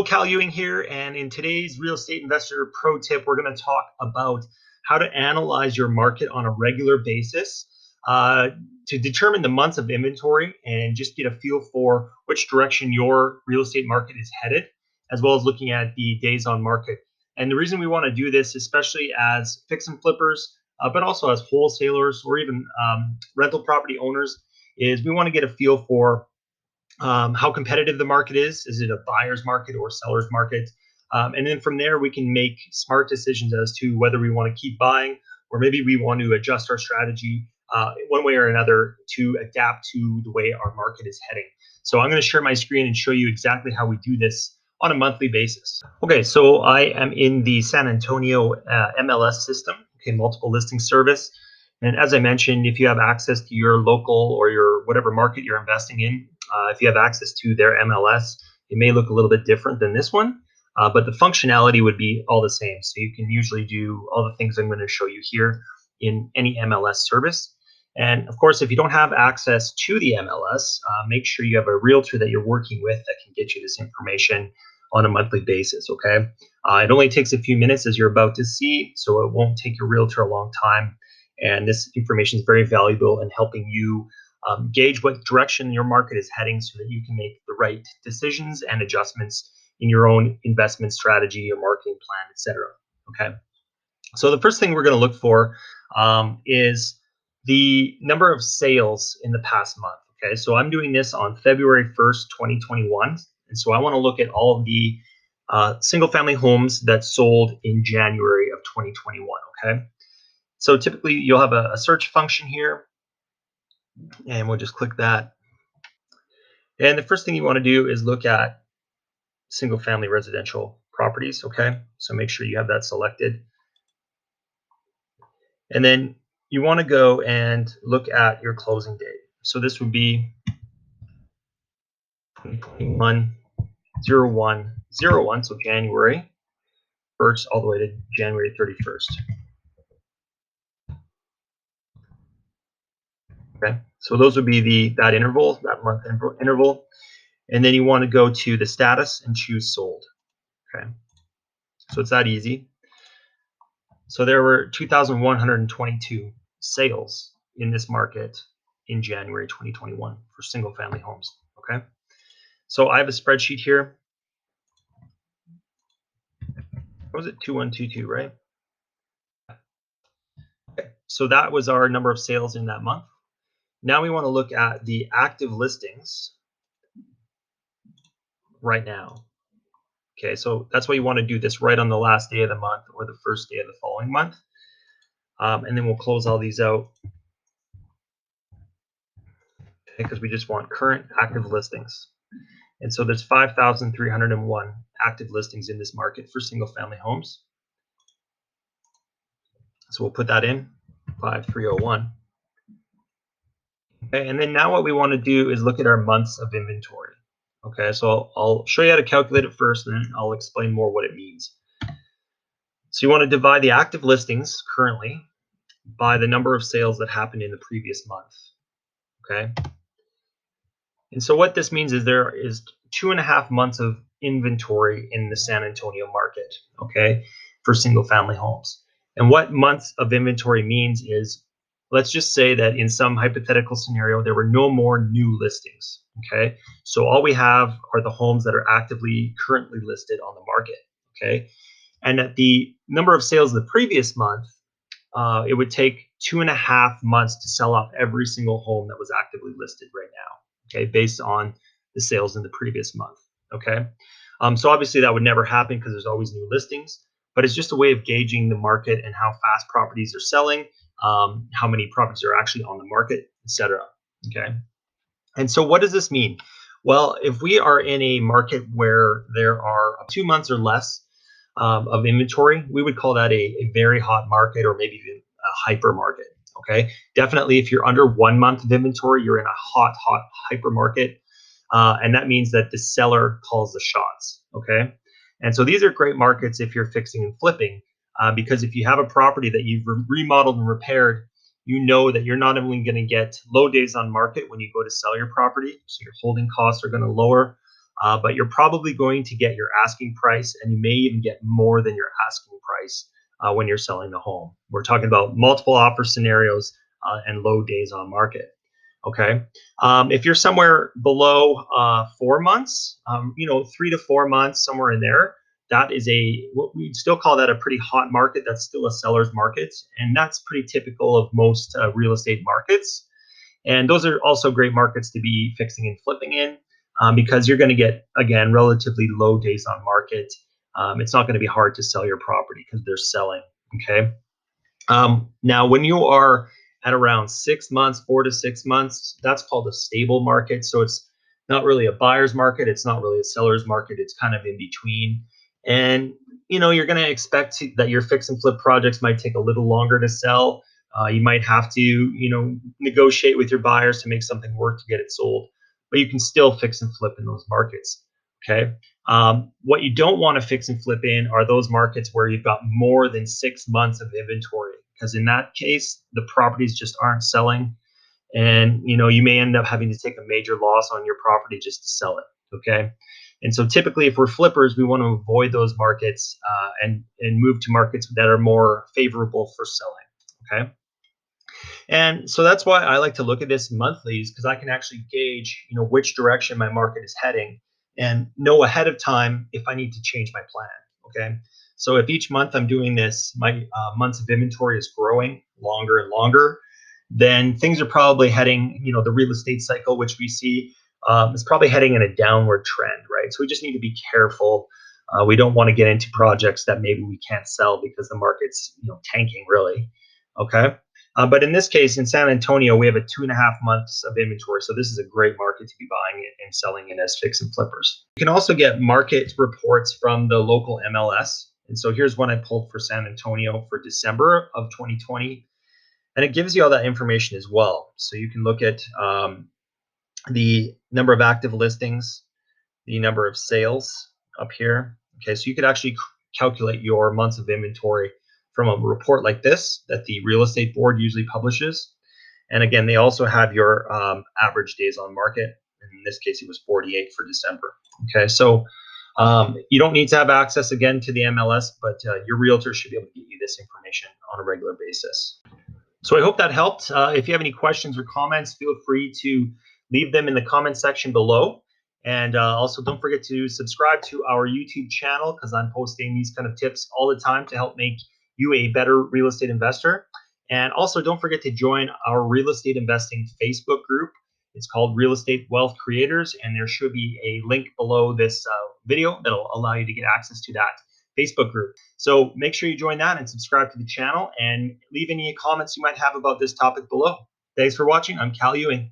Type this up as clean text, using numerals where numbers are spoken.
Cal Ewing here, and in today's real estate investor pro tip, we're going to talk about how to analyze your market on a regular basis to determine the months of inventory and just get a feel for which direction your real estate market is headed, as well as looking at the days on market. And the reason we want to do this, especially as fix and flippers, but also as wholesalers or even rental property owners, is we want to get a feel for how competitive the market is. Is it a buyer's market or seller's market? And then from there, we can make smart decisions as to whether we want to keep buying or maybe we want to adjust our strategy one way or another to adapt to the way our market is heading. So I'm going to share my screen and show you exactly how we do this on a monthly basis. Okay, so I am in the San Antonio MLS system, okay, multiple listing service. And as I mentioned, if you have access to your local or your whatever market you're investing in, if you have access to their MLS, it may look a little bit different than this one, but the functionality would be all the same. So you can usually do all the things I'm going to show you here in any MLS service. And of course, if you don't have access to the MLS, make sure you have a realtor that you're working with that can get you this information on a monthly basis, okay? It only takes a few minutes, as you're about to see, so it won't take your realtor a long time. And this information is very valuable in helping you gauge what direction your market is heading so that you can make the right decisions and adjustments in your own investment strategy, your marketing plan, etc. Okay. So the first thing we're going to look for is the number of sales in the past month. Okay. So I'm doing this on February 1st, 2021. And so I want to look at all of the single family homes that sold in January of 2021. Okay. So typically you'll have a search function here, and we'll just click that. And the first thing you want to do is look at single family residential properties, okay? So make sure you have that selected. And then you want to go and look at your closing date. So this would be 2021-01-01, so January 1st all the way to January 31st. Okay, so those would be that interval, that month interval. And then you want to go to the status and choose sold. Okay, so it's that easy. So there were 2,122 sales in this market in January 2021 for single family homes. Okay, so I have a spreadsheet here. What was it? 2122, right? Okay, so that was our number of sales in that month. Now we want to look at the active listings right now. Okay, so that's why you want to do this right on the last day of the month or the first day of the following month. And then we'll close all these out because we just want current active listings. And so there's 5,301 active listings in this market for single family homes. So we'll put that in, 5,301. Okay, and then now what we want to do is look at our months of inventory. Okay, so I'll show you how to calculate it first, and then I'll explain more what it means. So you want to divide the active listings currently by the number of sales that happened in the previous month. Okay. And so what this means is there is 2.5 months of inventory in the San Antonio market, okay, for single family homes. And what months of inventory means is, let's just say that in some hypothetical scenario, there were no more new listings, okay? So all we have are the homes that are actively currently listed on the market, okay? And at the number of sales the previous month, it would take 2.5 months to sell off every single home that was actively listed right now, okay, based on the sales in the previous month, okay? So obviously that would never happen because there's always new listings, but it's just a way of gauging the market and how fast properties are selling, how many properties are actually on the market, etc. Okay. And so what does this mean? Well, if we are in a market where there are 2 months or less of inventory, we would call that a very hot market, or maybe even a hyper market. Okay. Definitely if you're under 1 month of inventory, you're in a hot hyper market. And that means that the seller calls the shots. Okay. And so these are great markets if you're fixing and flipping, because if you have a property that you've remodeled and repaired, you know that you're not only going to get low days on market when you go to sell your property, so your holding costs are going to lower. but you're probably going to get your asking price, and you may even get more than your asking price when you're selling the home. We're talking about multiple offer scenarios and low days on market. Okay. If you're somewhere below 4 months, 3 to 4 months, somewhere in there, that is what we still call that a pretty hot market. That's still a seller's market. And that's pretty typical of most real estate markets. And those are also great markets to be fixing and flipping in because you're going to get, again, relatively low days on market. It's not going to be hard to sell your property because they're selling. Okay. Now, when you are at around 6 months, 4 to 6 months, that's called a stable market. So it's not really a buyer's market. It's not really a seller's market. It's kind of in between. And, you're going to expect that your fix and flip projects might take a little longer to sell. You might have to, negotiate with your buyers to make something work to get it sold, but you can still fix and flip in those markets. Okay. What you don't want to fix and flip in are those markets where you've got more than 6 months of inventory, because in that case, the properties just aren't selling, and you may end up having to take a major loss on your property just to sell it. Okay. And so typically, if we're flippers, we want to avoid those markets and move to markets that are more favorable for selling. Okay. And so that's why I like to look at this monthly, is because I can actually gauge, which direction my market is heading and know ahead of time if I need to change my plan. Okay. So if each month I'm doing this, my months of inventory is growing longer and longer, then things are probably heading, the real estate cycle, which we see, is probably heading in a downward trend, right? So we just need to be careful. We don't want to get into projects that maybe we can't sell because the market's, tanking really. Okay. But in this case, in San Antonio, we have a 2.5 months of inventory. So this is a great market to be buying it and selling in as fix and flippers. You can also get market reports from the local MLS. And so here's one I pulled for San Antonio for December of 2020. And it gives you all that information as well. So you can look at the number of active listings, the number of sales up here. Okay, so you could actually calculate your months of inventory from a report like this that the real estate board usually publishes. And again, they also have your average days on market. In this case, it was 48 for December. Okay, so you don't need to have access again to the MLS, but your realtor should be able to get you this information on a regular basis. So I hope that helped. If you have any questions or comments, feel free to leave them in the comment section below. And also don't forget to subscribe to our YouTube channel, because I'm posting these kind of tips all the time to help make you a better real estate investor. And also don't forget to join our real estate investing Facebook group. It's called Real Estate Wealth Creators, and there should be a link below this video that'll allow you to get access to that Facebook group. So make sure you join that and subscribe to the channel, and leave any comments you might have about this topic below. Thanks for watching. I'm Cal Ewing.